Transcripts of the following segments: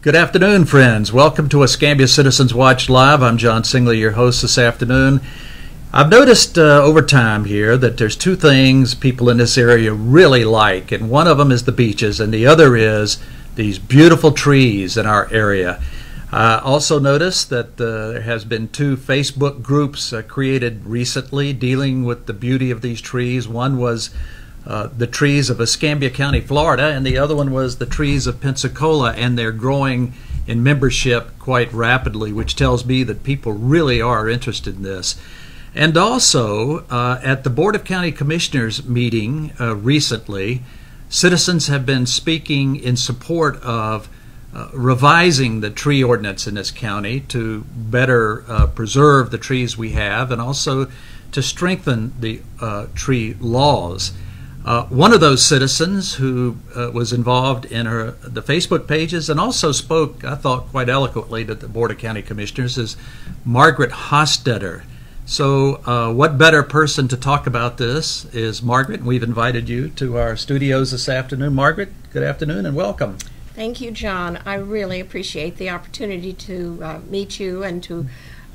Good afternoon, friends. Welcome to Escambia Citizens Watch Live. I'm John Singley, your host this afternoon. I've noticed over time here that there's two things people in this area really like, and one of them is the beaches, and the other is these beautiful trees in our area. I also noticed that there has been two Facebook groups created recently dealing with the beauty of these trees. One was the trees of Escambia County, Florida, and the other one was the trees of Pensacola, and they're growing in membership quite rapidly, which tells me that people really are interested in this. And also, at the Board of County Commissioners meeting recently, citizens have been speaking in support of revising the tree ordinance in this county to better preserve the trees we have and also to strengthen the tree laws. One of those citizens who was involved in the Facebook pages and also spoke, I thought, quite eloquently to the Board of County Commissioners is Margaret Hotstetter. So what better person to talk about this is Margaret. We've invited you to our studios this afternoon. Margaret, good afternoon and welcome. Thank you, John. I really appreciate the opportunity to meet you and to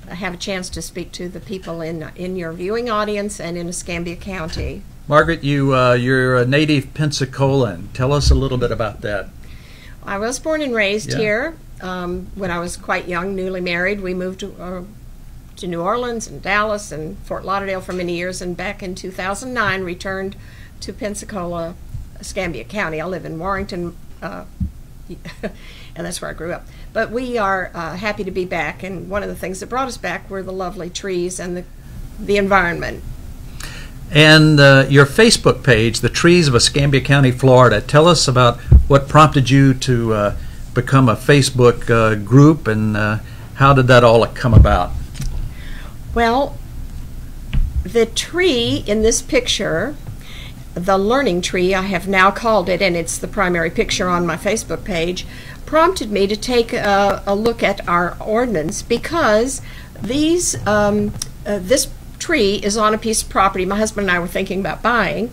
have a chance to speak to the people in your viewing audience and in Escambia County. Margaret, you're a native Pensacola'n. Tell us a little bit about that. I was born and raised here. When I was quite young, newly married, we moved to New Orleans and Dallas and Fort Lauderdale for many years, and back in 2009 returned to Pensacola, Escambia County. I live in Warrington, and that's where I grew up. But we are happy to be back, and one of the things that brought us back were the lovely trees and the environment. And your Facebook page, The Trees of Escambia County, Florida. Tell us about what prompted you to become a Facebook group, and how did that all come about? Well, the tree in this picture, the learning tree, I have now called it, and it's the primary picture on my Facebook page, prompted me to take a look at our ordinance because this tree is on a piece of property my husband and I were thinking about buying.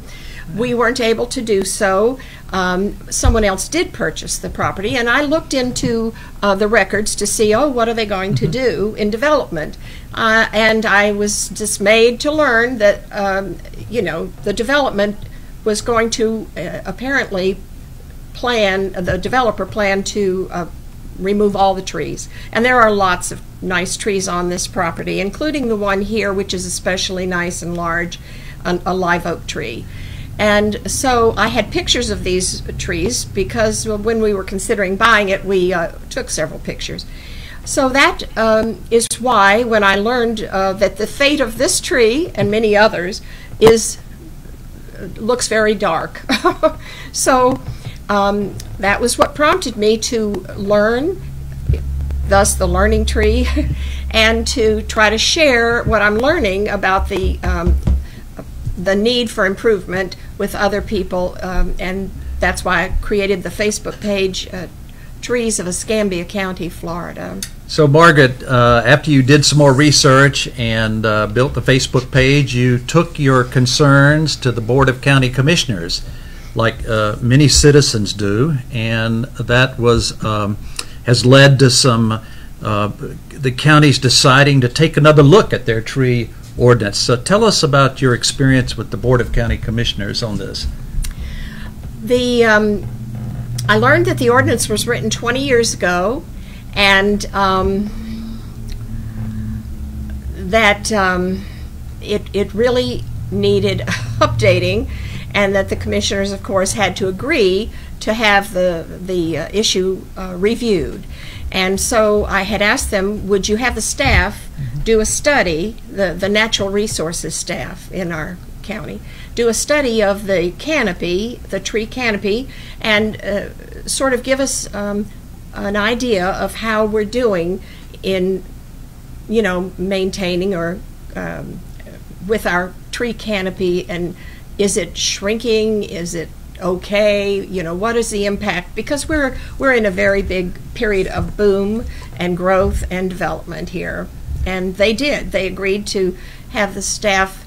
We weren't able to do so. Someone else did purchase the property, and I looked into the records to see, what are they going to do in development? And I was dismayed to learn that, the development was going to apparently the developer planned to remove all the trees. And there are lots of nice trees on this property, including the one here, which is especially nice and large, a live oak tree. And so I had pictures of these trees because when we were considering buying it, we took several pictures. So that is why when I learned that the fate of this tree and many others looks very dark. So that was what prompted me to learn, thus the learning tree, and to try to share what I'm learning about the need for improvement with other people, and that's why I created the Facebook page, Trees of Escambia County, Florida. So Margaret, after you did some more research and built the Facebook page, you took your concerns to the Board of County Commissioners, like many citizens do, and that has led to the counties deciding to take another look at their tree ordinance. So tell us about your experience with the Board of County Commissioners on this. I learned that the ordinance was written 20 years ago, and that it really needed updating, and that the commissioners, of course, had to agree to have the issue reviewed. And so I had asked them, would you have the staff do a study, the natural resources staff in our county, do a study of the canopy, the tree canopy, and sort of give us an idea of how we're doing in, maintaining or with our tree canopy, and is it shrinking, is it okay, what is the impact, because we're in a very big period of boom and growth and development here. And they agreed to have the staff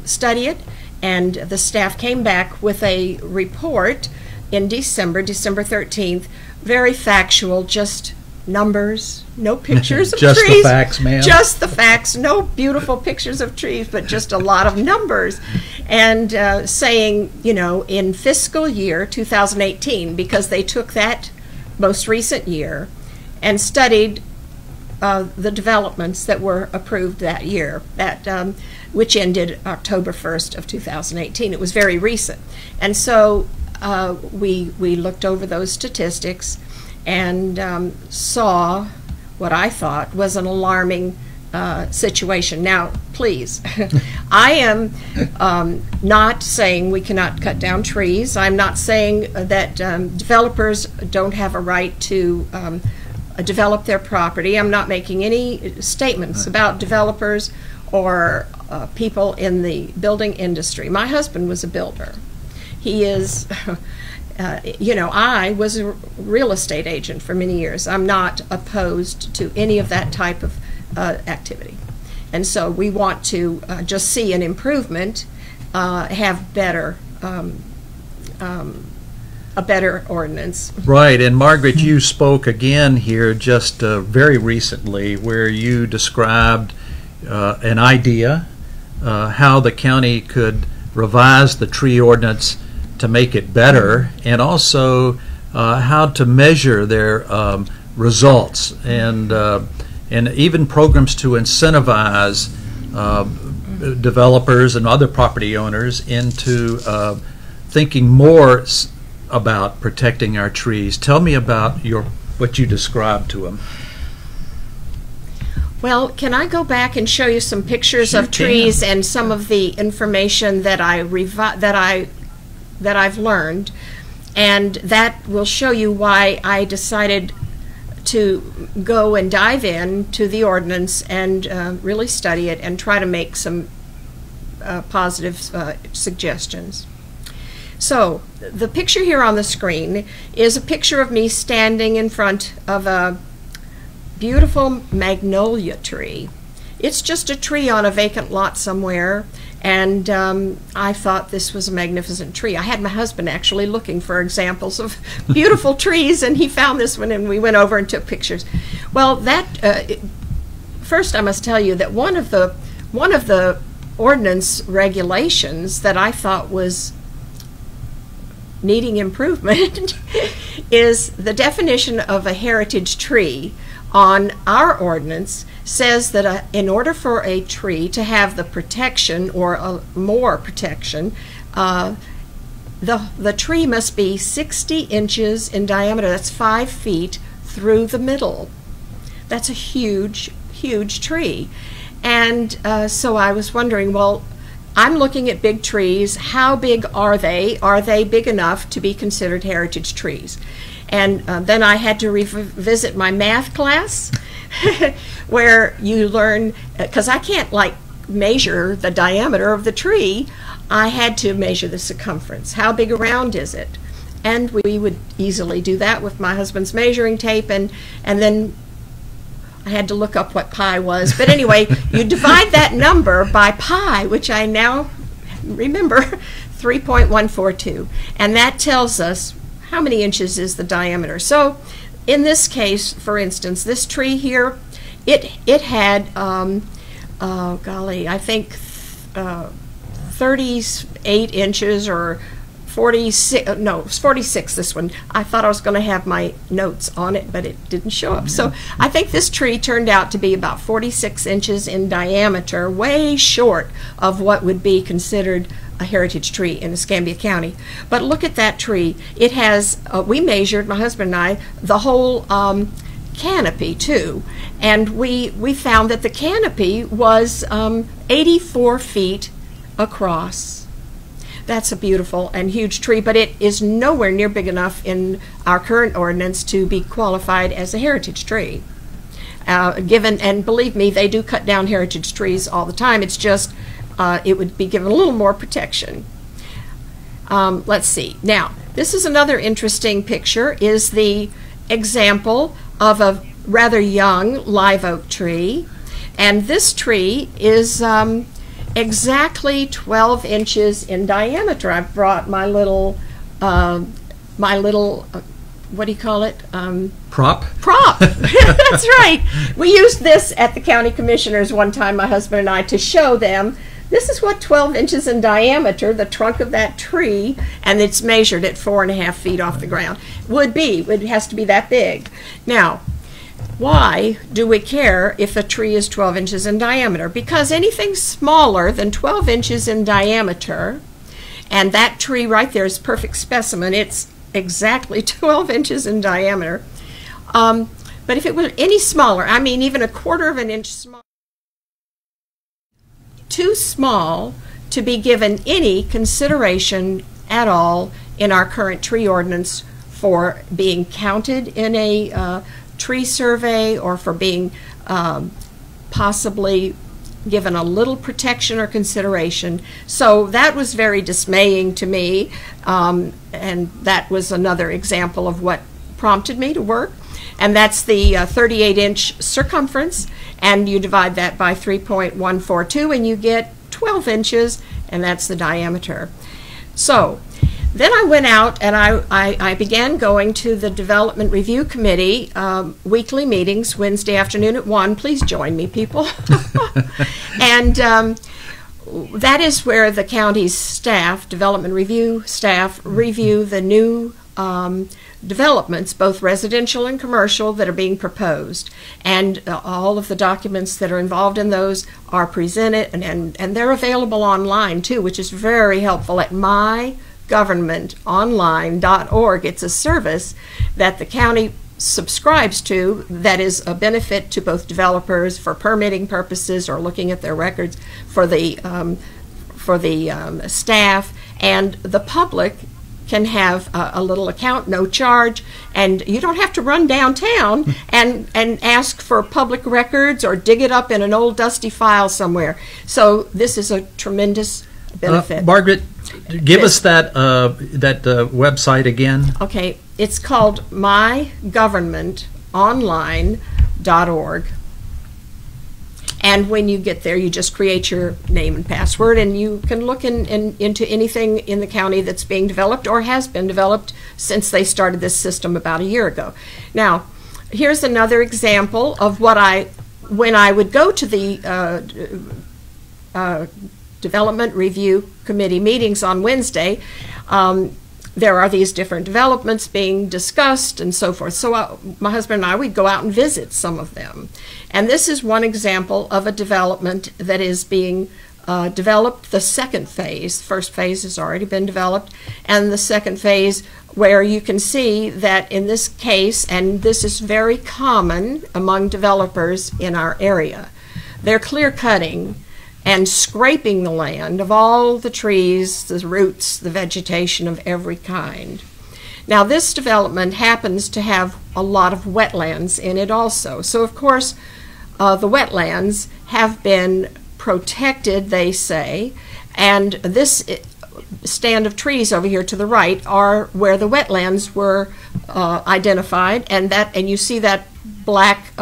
study it, and the staff came back with a report in December 13th. Very factual, just numbers, no pictures of just trees. Just the facts, ma'am. Just the facts, no beautiful pictures of trees, but just a lot of numbers. And saying, you know, in fiscal year 2018, because they took that most recent year and studied the developments that were approved that year, which ended October 1st of 2018. It was very recent. And so we looked over those statistics and saw what I thought was an alarming situation. Now, please, I am not saying we cannot cut down trees. I'm not saying that developers don't have a right to develop their property. I'm not making any statements about developers or people in the building industry. My husband was a builder. He is, you know, I was a real estate agent for many years. I'm not opposed to any of that type of activity. And so we want to just see an improvement, have better, a better ordinance. Right, and Margaret, you spoke again here just very recently where you described an idea how the county could revise the tree ordinance to make it better, and also how to measure their results, and even programs to incentivize developers and other property owners into thinking more about protecting our trees. Tell me about what you described to them. Well, can I go back and show you some pictures Sure of trees can. and some of the information that I've learned, and that will show you why I decided to go and dive in to the ordinance and really study it and try to make some positive suggestions. So the picture here on the screen is a picture of me standing in front of a beautiful magnolia tree. It's just a tree on a vacant lot somewhere, and I thought this was a magnificent tree. I had my husband actually looking for examples of beautiful trees, and he found this one, and we went over and took pictures. Well, first I must tell you that one of the ordinance regulations that I thought was needing improvement is the definition of a heritage tree. On our ordinance says that in order for a tree to have the protection or more protection, the tree must be 60 inches in diameter. That's 5 feet through the middle. That's a huge, huge tree. And so I was wondering, well, I'm looking at big trees. How big are they? Are they big enough to be considered heritage trees? And then I had to revisit my math class where you learn, because I can't like measure the diameter of the tree. I had to measure the circumference. How big around is it? And we would easily do that with my husband's measuring tape, and then I had to look up what pi was. But anyway, you divide that number by pi, which I now remember, 3.142. And that tells us how many inches is the diameter. So in this case, for instance, this tree here, it had, golly, I think 38 inches or 46, no, it was 46, this one. I thought I was going to have my notes on it, but it didn't show up. So I think this tree turned out to be about 46 inches in diameter, way short of what would be considered a heritage tree in Escambia County. But look at that tree. It has, we measured, my husband and I, the whole canopy too. And we found that the canopy was 84 feet across. That's a beautiful and huge tree, but it is nowhere near big enough in our current ordinance to be qualified as a heritage tree. Given, and believe me, they do cut down heritage trees all the time. It's just it would be given a little more protection. Let's see. Now, this is another interesting picture, is the example of a rather young live oak tree. And this tree is exactly 12 inches in diameter. I've brought my little my little, what do you call it? Prop? Prop. That's right. We used this at the county commissioners one time, my husband and I, to show them this is what 12 inches in diameter, the trunk of that tree, and it's measured at 4.5 feet off the ground, would be. It has to be that big. Now, why do we care if a tree is 12 inches in diameter? Because anything smaller than 12 inches in diameter, and that tree right there is a perfect specimen, it's exactly 12 inches in diameter. But if it were any smaller, I mean even 1/4 of an inch smaller, too small to be given any consideration at all in our current tree ordinance for being counted in a tree survey or for being possibly given a little protection or consideration. So that was very dismaying to me, and that was another example of what prompted me to work. And that's the 38-inch circumference, and you divide that by 3.142 and you get 12 inches, and that's the diameter. So then I went out and I began going to the Development Review Committee weekly meetings, Wednesday afternoon at 1. Please join me, people. And that is where the county's staff, Development Review staff, review the new developments, both residential and commercial, that are being proposed. And all of the documents that are involved in those are presented, and they're available online too, which is very helpful at mygovernmentonline.org. It's a service that the county subscribes to that is a benefit to both developers for permitting purposes or looking at their records, for the staff, and the public can have a little account, no charge, and you don't have to run downtown and ask for public records or dig it up in an old dusty file somewhere. So this is a tremendous benefit. Margaret, give us that website again. Okay, it's called mygovernmentonline.org. And when you get there, you just create your name and password, and you can look into anything in the county that's being developed or has been developed since they started this system about a year ago. Now, here's another example of what when I would go to the Development Review Committee meetings on Wednesday, there are these different developments being discussed and so forth. So my husband and I, we'd go out and visit some of them. And this is one example of a development that is being developed, the second phase. First phase has already been developed, and the second phase, where you can see that in this case, and this is very common among developers in our area, they're clear cutting and scraping the land of all the trees, the roots, the vegetation of every kind. Now, this development happens to have a lot of wetlands in it also. So, of course, the wetlands have been protected, they say, and this stand of trees over here to the right are where the wetlands were identified, and you see that black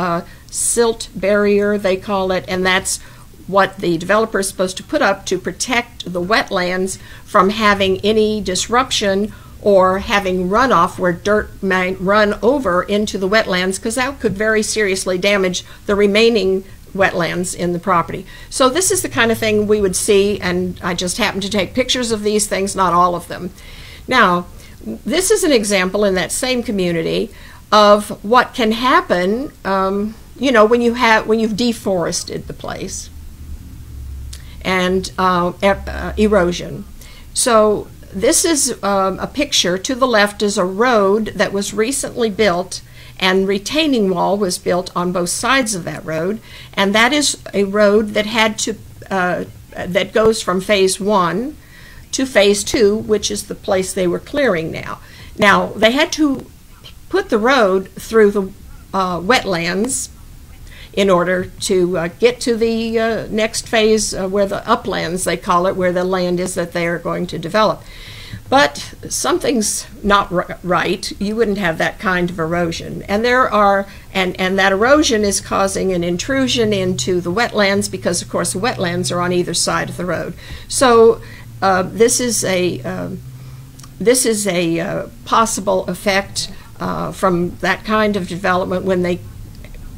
silt barrier, they call it, and that's what the developer is supposed to put up to protect the wetlands from having any disruption or having runoff where dirt might run over into the wetlands, because that could very seriously damage the remaining wetlands in the property. So this is the kind of thing we would see, and I just happened to take pictures of these things, not all of them. Now, this is an example in that same community of what can happen, you know, when you've deforested the place, and erosion. So this is a picture. To the left is a road that was recently built, and retaining wall was built on both sides of that road, and that is a road that had to that goes from phase 1 to phase 2, which is the place they were clearing now. Now, they had to put the road through the wetlands in order to get to the next phase, where the uplands, they call it, where the land is that they are going to develop. But something's not right. You wouldn't have that kind of erosion. And there are, and that erosion is causing an intrusion into the wetlands, because of course the wetlands are on either side of the road. So this is a this is a possible effect from that kind of development when they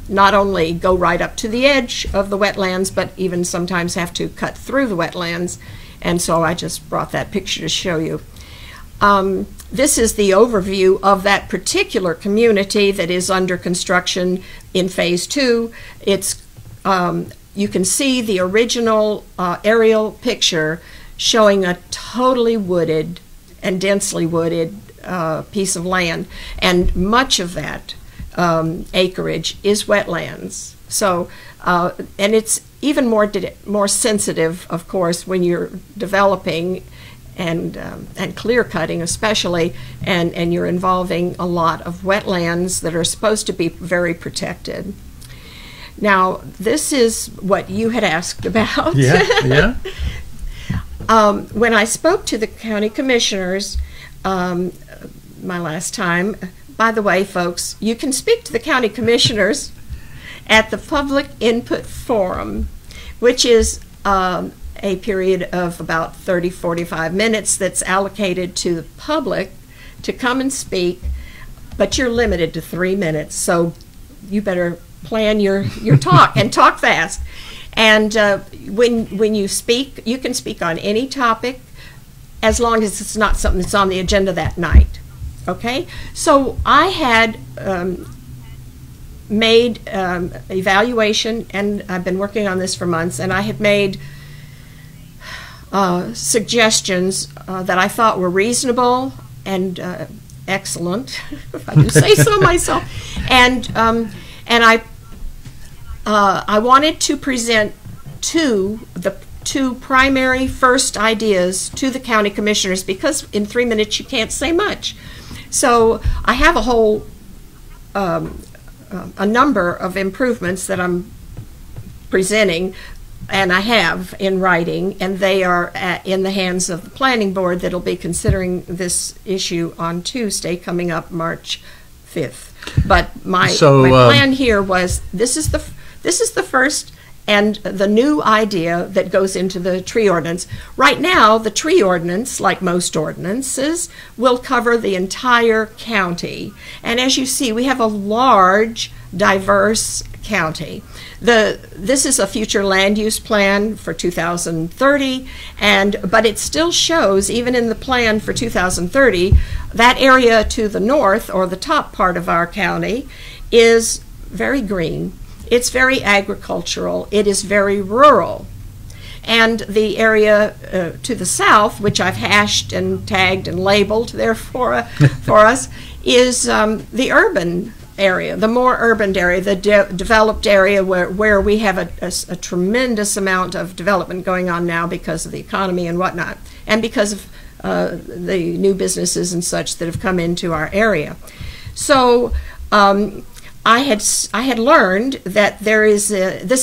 not only go right up to the edge of the wetlands, but even sometimes have to cut through the wetlands. And so I just brought that picture to show you. This is the overview of that particular community that is under construction in Phase 2. It's, you can see the original aerial picture showing a totally wooded and densely wooded piece of land, and much of that acreage is wetlands. So, and it's even more sensitive, of course, when you're developing and clear cutting, especially, and you're involving a lot of wetlands that are supposed to be very protected. Now, this is what you had asked about. Yeah, yeah. When I spoke to the county commissioners my last time, by the way, folks, you can speak to the county commissioners at the Public Input Forum, which is a period of about 30-45 minutes that's allocated to the public to come and speak, but you're limited to 3 minutes, so you better plan your talk and talk fast. And when you speak, you can speak on any topic as long as it's not something that's on the agenda that night. Okay? So I had made evaluation, and I've been working on this for months, and I had made suggestions that I thought were reasonable and excellent, if I do say so myself. And I wanted to present the two primary first ideas to the county commissioners, because in 3 minutes you can't say much. So I have a whole a number of improvements that I'm presenting, and I have in writing, and they are in the hands of the planning board that'll be considering this issue on Tuesday, coming up March 5th. But my plan here was this is the first and the new idea that goes into the tree ordinance. Right now, the tree ordinance, like most ordinances, will cover the entire county. And as you see, we have a large, diverse county. This is a future land use plan for 2030, but it still shows, even in the plan for 2030, that area to the north, or the top part of our county, is very green. It's very agricultural. It is very rural. And the area to the south, which I've hashed and tagged and labeled there for us, is the urban area, the more urban area, the developed area where we have a tremendous amount of development going on now because of the economy and whatnot, and because of the new businesses and such that have come into our area. So I had learned that this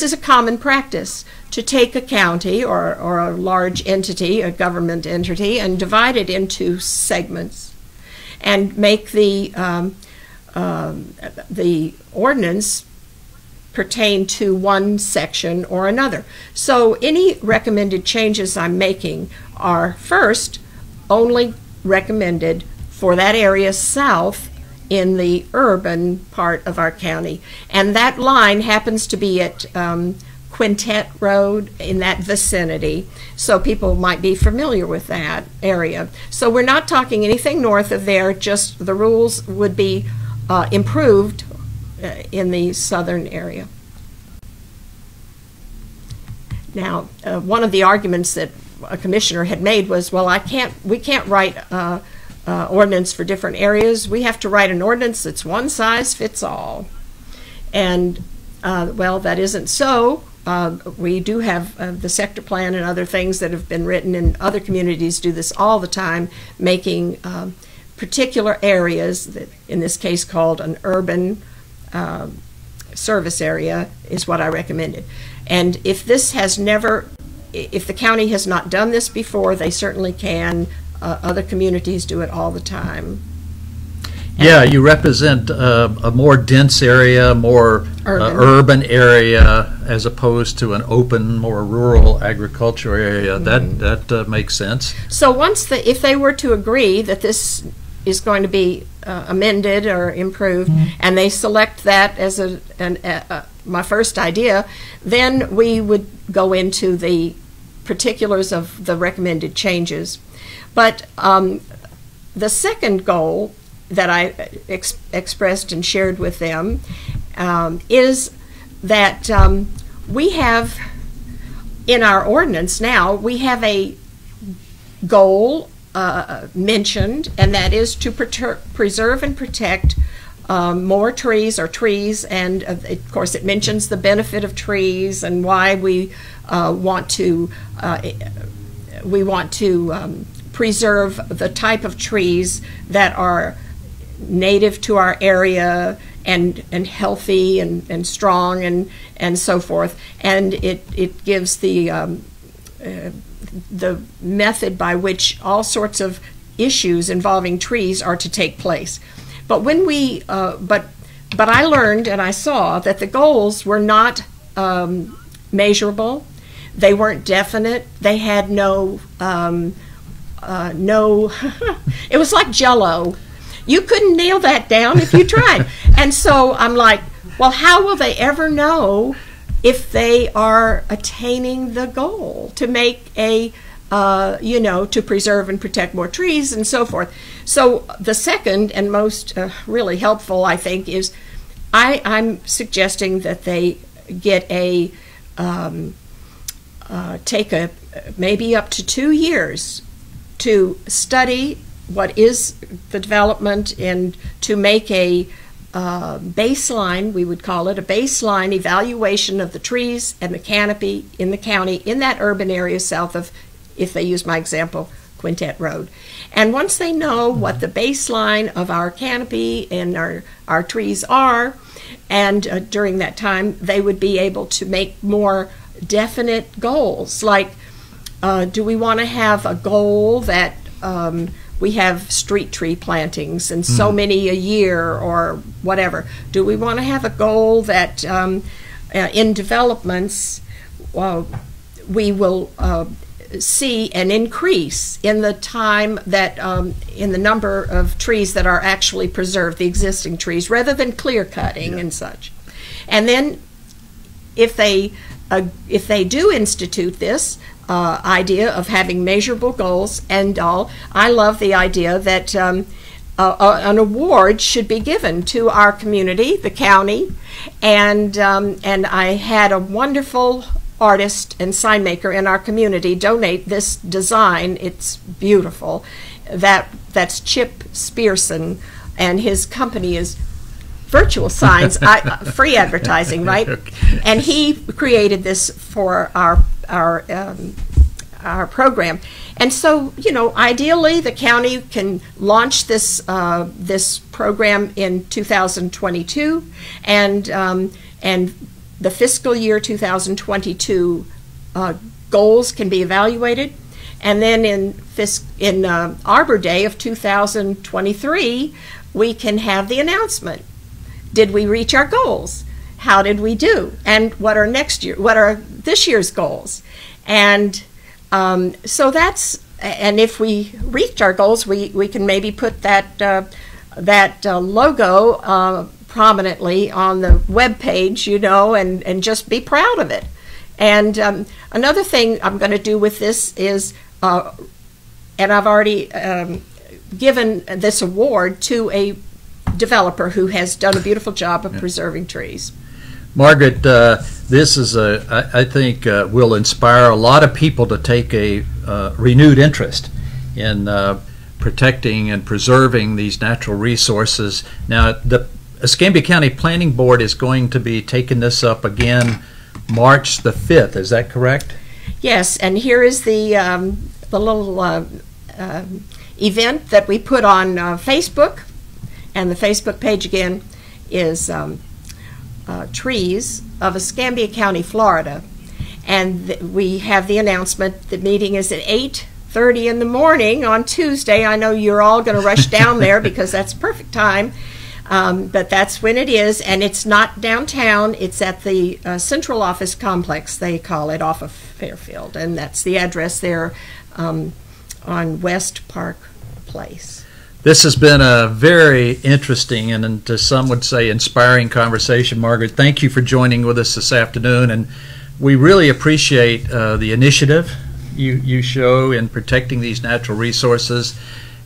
is a common practice, to take a county or a large entity, a government entity, and divide it into segments, and make the ordinance pertain to one section or another. So any recommended changes I'm making are first only recommended for that area south in the urban part of our county. And that line happens to be at Quintet Road, in that vicinity, so people might be familiar with that area. So we're not talking anything north of there, just the rules would be improved in the southern area. Now, one of the arguments that a commissioner had made was, well, we can't write ordinance for different areas. We have to write an ordinance that's one size fits all. And well, that isn't so. We do have the sector plan and other things that have been written, and other communities do this all the time, making particular areas, that in this case called an urban service area, is what I recommended. And if the county has not done this before, they certainly can. Other communities do it all the time. Yeah, you represent a more dense area, more urban area, as opposed to an open, more rural agriculture area. That makes sense. So once if they were to agree that this is going to be amended or improved, and they select that as my first idea, then we would go into the particulars of the recommended changes. But the second goal that I expressed and shared with them is that we have, in our ordinance now, we have a goal mentioned, and that is to preserve and protect more trees, and of course it mentions the benefit of trees and why we want to preserve the type of trees that are native to our area and healthy and strong and so forth. And it gives the method by which all sorts of issues involving trees are to take place. But when we but I learned and I saw that the goals were not measurable. They weren't definite. They had no it was like Jell-O. You couldn't nail that down if you tried. And so I'm like, well, how will they ever know if they are attaining the goal to make to preserve and protect more trees and so forth? So the second and most really helpful, I think, is I'm suggesting that they get take maybe up to 2 years to study what is the development and to make a baseline, we would call it, a baseline evaluation of the trees and the canopy in the county in that urban area south of, if they use my example, Quintet Road. And once they know what the baseline of our canopy and our trees are, and during that time they would be able to make more definite goals, like do we want to have a goal that we have street tree plantings and so many a year or whatever? Do we want to have a goal that in developments we will see an increase in the time that in the number of trees that are actually preserved, the existing trees, rather than clear cutting and such? And then if they do institute this idea of having measurable goals and all, I love the idea that an award should be given to our community, the county, and I had a wonderful artist and sign maker in our community donate this design. It's beautiful. That's Chip Spearson, and his company is Virtual Signs, free advertising, right? Okay. And he created this for our program. And so, ideally, the county can launch this this program in 2022, and the fiscal year 2022 goals can be evaluated, and then in Arbor Day of 2023, we can have the announcement. Did we reach our goals? How did we do? And what are this year's goals? And so that's, and if we reach our goals, we can maybe put that logo prominently on the web page, and just be proud of it. And another thing I'm going to do with this is, and I've already given this award to a developer who has done a beautiful job of preserving trees. Margaret, this is I think will inspire a lot of people to take a renewed interest in protecting and preserving these natural resources. Now, the Escambia County Planning Board is going to be taking this up again March the 5th. Is that correct? Yes, and here is the little event that we put on Facebook, and the Facebook page again is Trees of Escambia County, Florida. And we have the announcement. The meeting is at 8 8:30 in the morning on Tuesday. I know you're all going to rush down there because that's perfect time. But that's when it is, and it's not downtown. It's at the Central Office Complex, they call it, off of Fairfield, and that's the address there on West Park Place. This has been a very interesting and to some would say inspiring conversation, Margaret. Thank you for joining with us this afternoon, and we really appreciate the initiative you show in protecting these natural resources,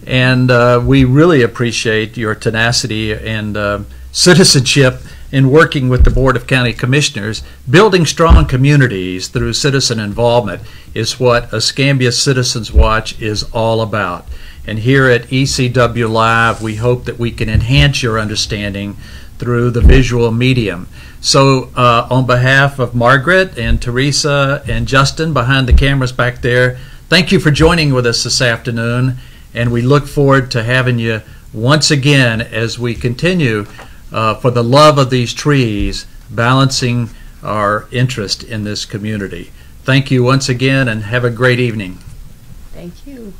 and we really appreciate your tenacity and citizenship in working with the Board of County Commissioners. Building strong communities through citizen involvement is what Escambia Citizens Watch is all about. And here at ECW Live, we hope that we can enhance your understanding through the visual medium. So on behalf of Margaret and Teresa and Justin behind the cameras back there, thank you for joining with us this afternoon, and we look forward to having you once again as we continue for the love of these trees, balancing our interest in this community. Thank you once again, and have a great evening. Thank you.